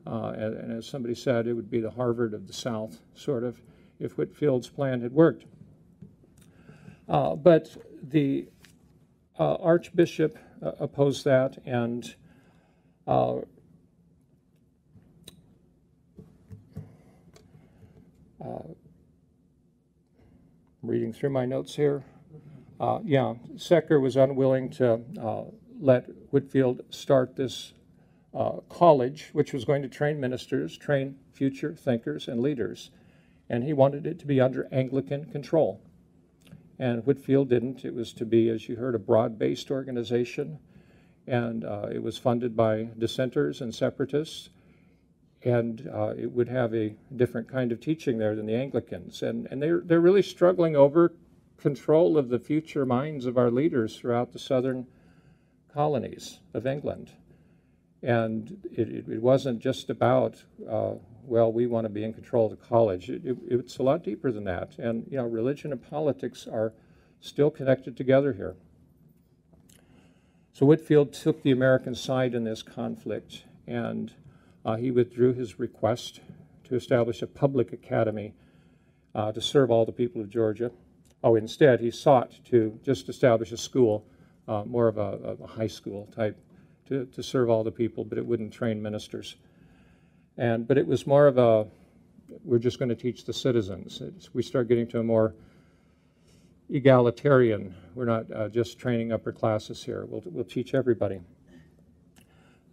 And as somebody said, it would be the Harvard of the South, sort of, if Whitefield's plan had worked. But the Archbishop opposed that, and reading through my notes here. Secker was unwilling to let Whitefield start this college, which was going to train ministers, train future thinkers and leaders, and he wanted it to be under Anglican control. And Whitefield didn't. It was to be, as you heard, a broad-based organization, and it was funded by dissenters and separatists, and it would have a different kind of teaching there than the Anglicans. And they're really struggling over control of the future minds of our leaders throughout the southern colonies of England. And it wasn't just about, we want to be in control of the college. It's a lot deeper than that. And, religion and politics are still connected together here. So Whitefield took the American side in this conflict, and he withdrew his request to establish a public academy to serve all the people of Georgia. Instead, he sought to just establish a school, more of a high school type, to serve all the people, but it wouldn't train ministers. But it was more of we're just going to teach the citizens. We start getting to a more egalitarian. We're not just training upper classes here. We'll teach everybody.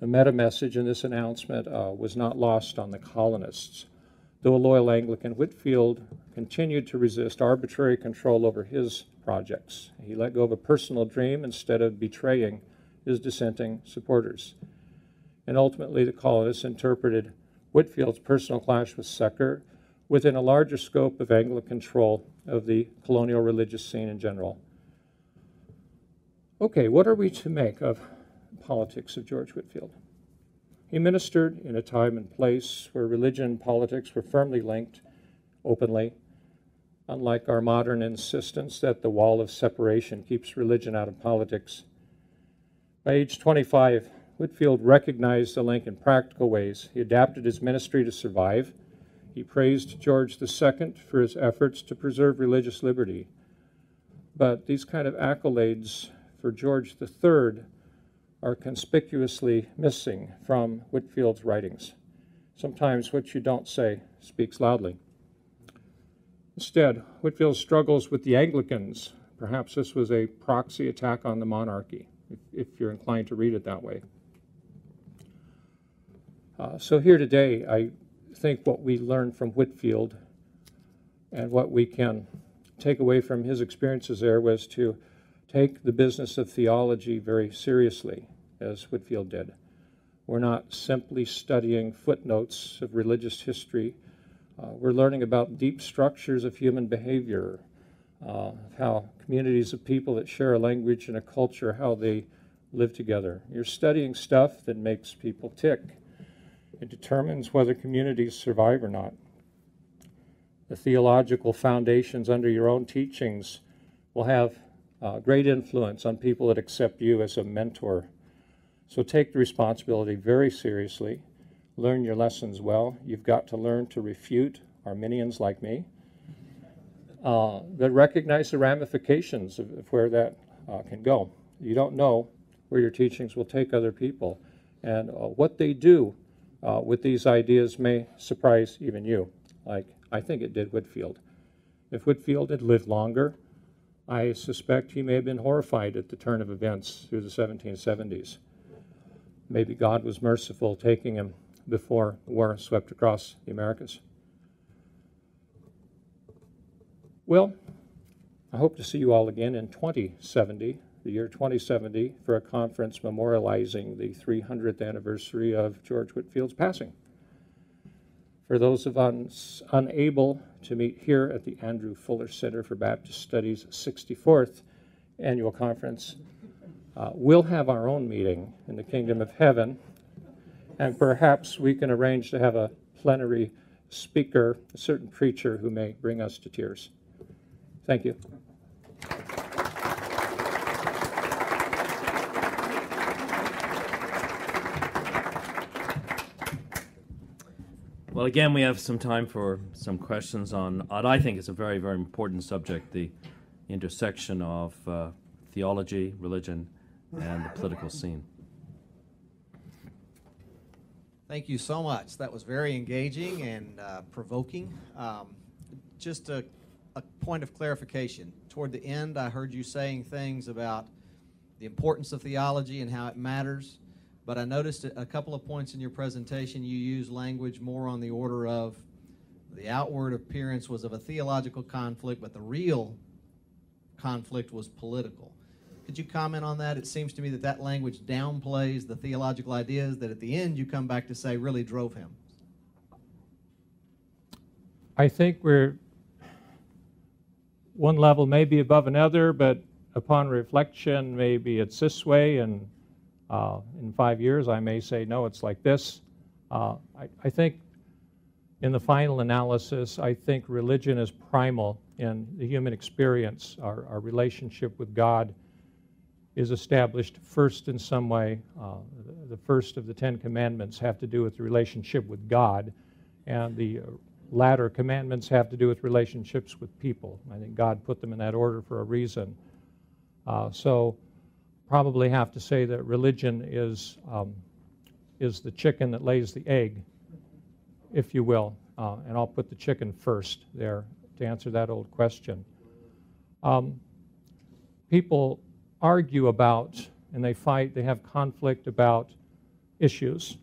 The meta message in this announcement was not lost on the colonists. Though a loyal Anglican, Whitefield continued to resist arbitrary control over his projects. He let go of a personal dream instead of betraying his dissenting supporters. And ultimately, the colonists interpreted Whitefield's personal clash with Secker within a larger scope of Anglican control of the colonial religious scene in general. Okay, what are we to make of politics of George Whitefield? He ministered in a time and place where religion and politics were firmly linked, openly, unlike our modern insistence that the wall of separation keeps religion out of politics. By age 25, Whitefield recognized the link in practical ways. He adapted his ministry to survive. He praised George II for his efforts to preserve religious liberty. But these kind of accolades for George III are conspicuously missing from Whitefield's writings. Sometimes what you don't say speaks loudly. Instead, Whitefield struggles with the Anglicans. Perhaps this was a proxy attack on the monarchy, if you're inclined to read it that way. So here today, I think what we learned from Whitefield and what we can take away from his experiences there was to take the business of theology very seriously, as Whitefield did. We're not simply studying footnotes of religious history. We're learning about deep structures of human behavior, how communities of people that share a language and a culture, how they live together. You're studying stuff that makes people tick. It determines whether communities survive or not. The theological foundations under your own teachings will have great influence on people that accept you as a mentor. So take the responsibility very seriously. Learn your lessons well. You've got to learn to refute Arminians like me, but recognize the ramifications of where that can go. You don't know where your teachings will take other people, and what they do with these ideas may surprise even you, like I think it did Whitefield. If Whitefield had lived longer, I suspect he may have been horrified at the turn of events through the 1770s. Maybe God was merciful, taking him before the war swept across the Americas. Well, I hope to see you all again in 2070, the year 2070, for a conference memorializing the 300th anniversary of George Whitefield's passing. For those of us unable to meet here at the Andrew Fuller Center for Baptist Studies' 64th annual conference, we'll have our own meeting in the Kingdom of Heaven, and perhaps we can arrange to have a plenary speaker, a certain preacher who may bring us to tears. Thank you. Well, again, we have some time for some questions on what I think is a very, very important subject, the intersection of theology, religion, and the political scene. Thank you so much. That was very engaging and provoking. Just a point of clarification. Toward the end, I heard you saying things about the importance of theology and how it matters. But I noticed a couple of points in your presentation, you used language more on the order of the outward appearance was of a theological conflict, but the real conflict was political. Could you comment on that? It seems to me that that language downplays the theological ideas that at the end you come back to say really drove him. I think we're one level maybe above another, but upon reflection, maybe it's this way, and in 5 years, I may say, no, it's like this. I think in the final analysis, I think religion is primal in the human experience. Our relationship with God is established first in some way. The first of the 10 commandments have to do with the relationship with God, and the latter commandments have to do with relationships with people. I think God put them in that order for a reason. So probably have to say that religion is the chicken that lays the egg, if you will, and I'll put the chicken first there to answer that old question. People argue about, and they fight, they have conflict about issues,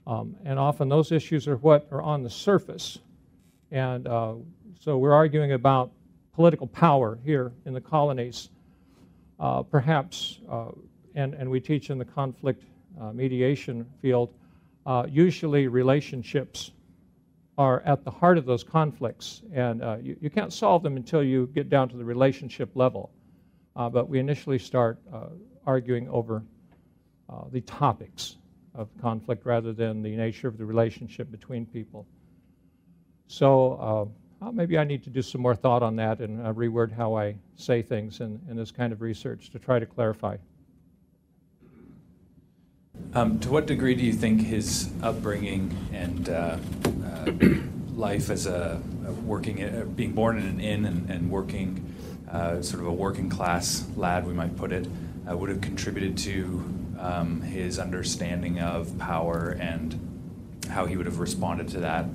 and often those issues are what are on the surface, and so we're arguing about political power here in the colonies. Perhaps, and we teach in the conflict mediation field, usually relationships are at the heart of those conflicts, and you can't solve them until you get down to the relationship level. But we initially start arguing over the topics of conflict rather than the nature of the relationship between people. So maybe I need to do some more thought on that and reword how I say things in this kind of research to try to clarify. To what degree do you think his upbringing and life as being born in an inn and working, sort of a working class lad, we might put it, would have contributed to his understanding of power and how he would have responded to that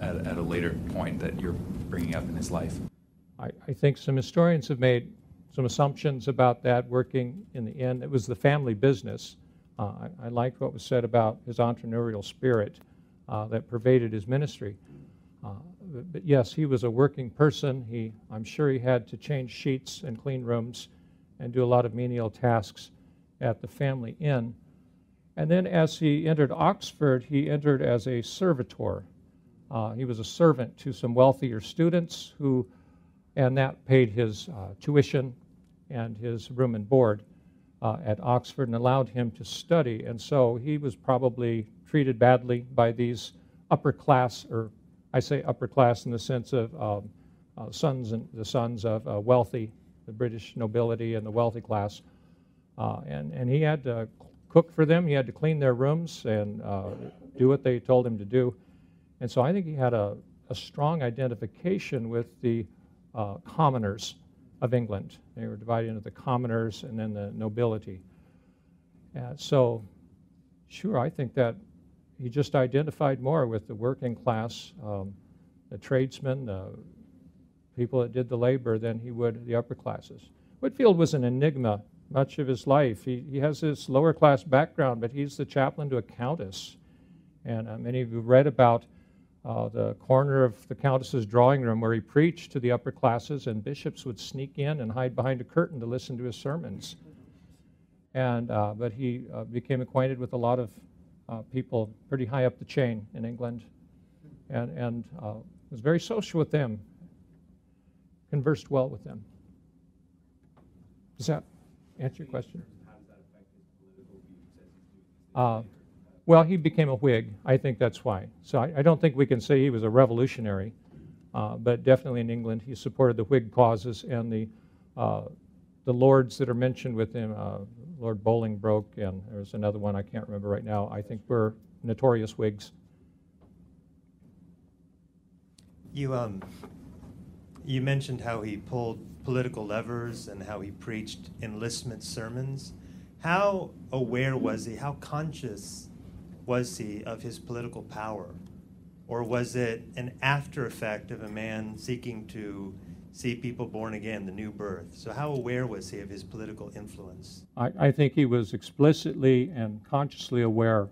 at a later point that you're bringing up in his life? I think some historians have made some assumptions about that working in the inn. It was the family business. I liked what was said about his entrepreneurial spirit that pervaded his ministry. But yes, he was a working person. I'm sure he had to change sheets and clean rooms and do a lot of menial tasks at the family inn. And then as he entered Oxford, he entered as a servitor. He was a servant to some wealthier students and that paid his tuition and his room and board at Oxford and allowed him to study. And so he was probably treated badly by these upper class, or I say upper class in the sense of the sons of wealthy, the British nobility and the wealthy class. And he had to cook for them. He had to clean their rooms and do what they told him to do. And so I think he had a strong identification with the commoners of England. They were divided into the commoners and then the nobility. So, sure, I think that he just identified more with the working class, the tradesmen, people that did the labor than he would the upper classes. Whitefield was an enigma much of his life. He has this lower class background, but he's the chaplain to a countess. And many of you read about the corner of the countess's drawing room where he preached to the upper classes, and bishops would sneak in and hide behind a curtain to listen to his sermons. And but he became acquainted with a lot of people pretty high up the chain in England, and was very social with them, conversed well with them. Does that answer your question? How does that affect his political views? Well, he became a Whig. I think that's why. So I don't think we can say he was a revolutionary, but definitely in England he supported the Whig causes, and the lords that are mentioned with him, Lord Bolingbroke, and there's another one I can't remember right now, I think were notorious Whigs. You mentioned how he pulled political levers and how he preached enlistment sermons. How aware was he, how conscious was he of his political power? Or was it an after effect of a man seeking to see people born again, the new birth? So how aware was he of his political influence? I think he was explicitly and consciously aware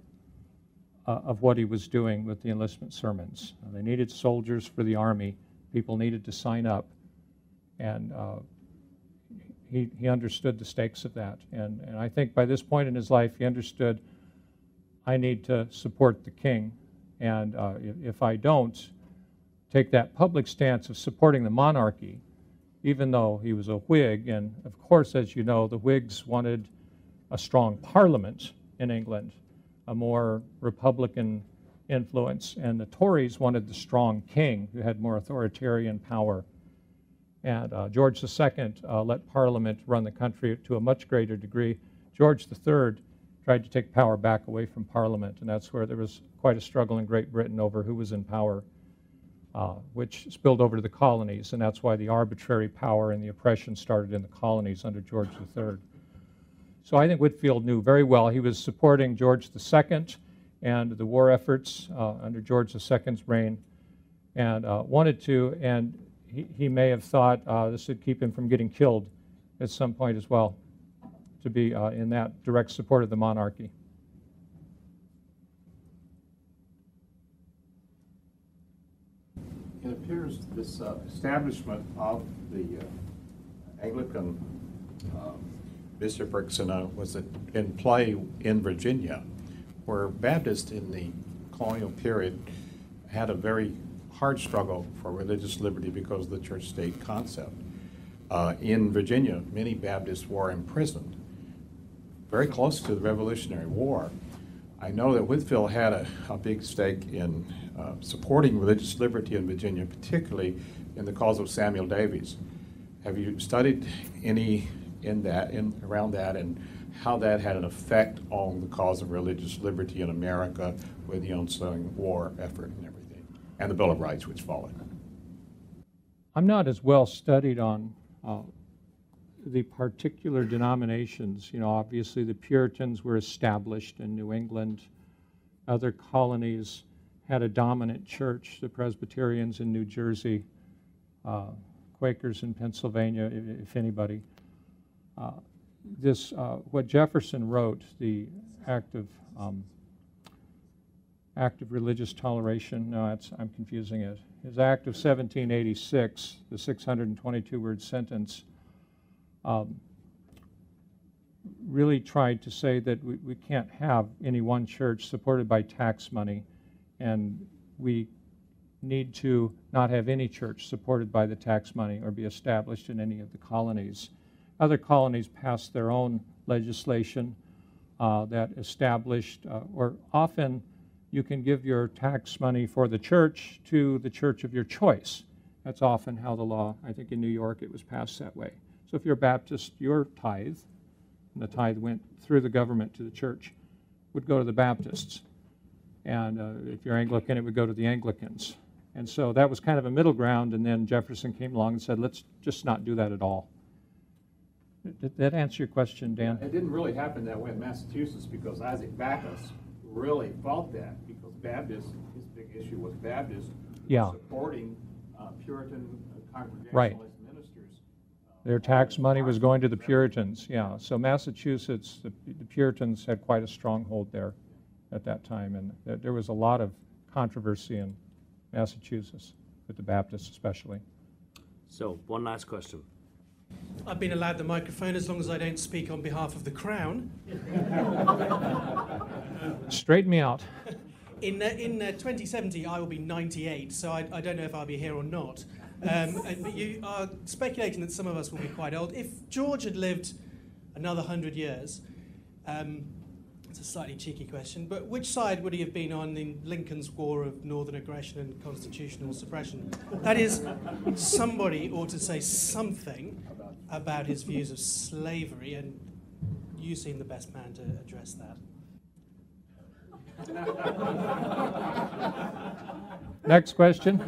of what he was doing with the enlistment sermons. They needed soldiers for the army. People needed to sign up. And he understood the stakes of that. And I think by this point in his life, he understood, I need to support the king. And if I don't take that public stance of supporting the monarchy, even though he was a Whig, and of course, as you know, the Whigs wanted a strong parliament in England, a more Republican influence, and the Tories wanted the strong king who had more authoritarian power. And George II let Parliament run the country to a much greater degree. George III tried to take power back away from Parliament, and that's where there was quite a struggle in Great Britain over who was in power, which spilled over to the colonies, and that's why the arbitrary power and the oppression started in the colonies under George III. So I think Whitefield knew very well. He was supporting George II and the war efforts under George II's reign, and wanted to, and he may have thought this would keep him from getting killed at some point as well, to be in that direct support of the monarchy. It appears this establishment of the Anglican bishoprics was in play in Virginia, where Baptists in the colonial period had a very hard struggle for religious liberty because of the church-state concept. In Virginia, many Baptists were imprisoned, very close to the Revolutionary War. I know that Whitefield had a big stake in supporting religious liberty in Virginia, particularly in the cause of Samuel Davies. Have you studied any around that, and how that had an effect on the cause of religious liberty in America with the ensuing war effort and everything, and the Bill of Rights which followed? I'm not as well studied on the particular denominations. You know, obviously the Puritans were established in New England. Other colonies had a dominant church, the Presbyterians in New Jersey, Quakers in Pennsylvania, if anybody. What Jefferson wrote, the act of religious toleration, no, I'm confusing it. His act of 1786, the 622-word sentence, really tried to say that we can't have any one church supported by tax money, and we need to not have any church supported by the tax money or be established in any of the colonies. Other colonies passed their own legislation that established, or often you can give your tax money for the church to the church of your choice. That's often how the law, I think in New York it was passed that way. So if you're Baptist, your tithe, and the tithe went through the government to the church, would go to the Baptists. And if you're Anglican, it would go to the Anglicans. And so that was kind of a middle ground, and then Jefferson came along and said, let's just not do that at all. Did that answer your question, Dan? It didn't really happen that way in Massachusetts because Isaac Backus really fought that because Baptists, his big issue was Baptists supporting Puritan Right. ministers. Their tax money was going to the Puritans, yeah. So Massachusetts, the Puritans had quite a stronghold there at that time, and there was a lot of controversy in Massachusetts, with the Baptists especially. So, one last question. I've been allowed the microphone as long as I don't speak on behalf of the Crown. Straighten me out. In 2070, I will be 98, so I don't know if I'll be here or not. But you are speculating that some of us will be quite old. If George had lived another 100 years, it's a slightly cheeky question, but which side would he have been on in Lincoln's War of Northern Aggression and Constitutional Suppression? That is, somebody ought to say something about his views of slavery, and you seem the best man to address that. Next question.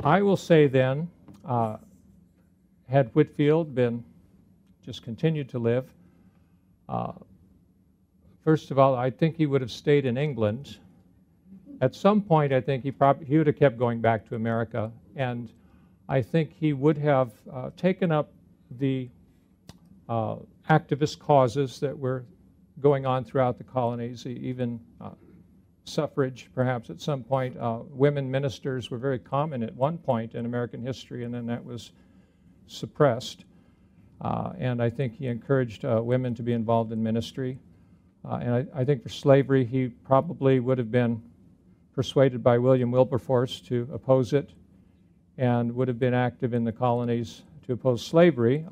I will say then, had Whitefield just continued to live, first of all, I think he would have stayed in England. At some point, I think he would have kept going back to America, and I think he would have taken up the activist causes that were going on throughout the colonies, even suffrage, perhaps at some point. Women ministers were very common at one point in American history, and then that was suppressed. And I think he encouraged women to be involved in ministry. And I think for slavery, he probably would have been persuaded by William Wilberforce to oppose it, and would have been active in the colonies to oppose slavery.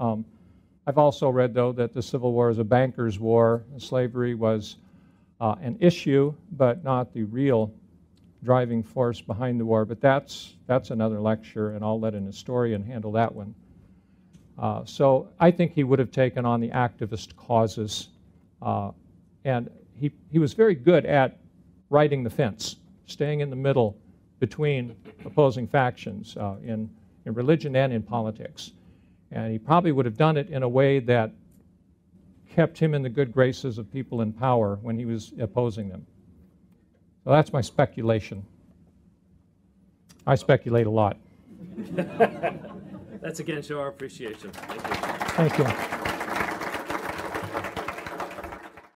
I've also read, though, that the Civil War is a banker's war. Slavery was an issue, but not the real driving force behind the war. But that's another lecture, and I'll let an historian handle that one. So I think he would have taken on the activist causes, and he was very good at riding the fence, staying in the middle between opposing factions in religion and in politics. And he probably would have done it in a way that kept him in the good graces of people in power when he was opposing them. So that's my speculation. I speculate a lot. Let's again show our appreciation. Thank you. Thank you.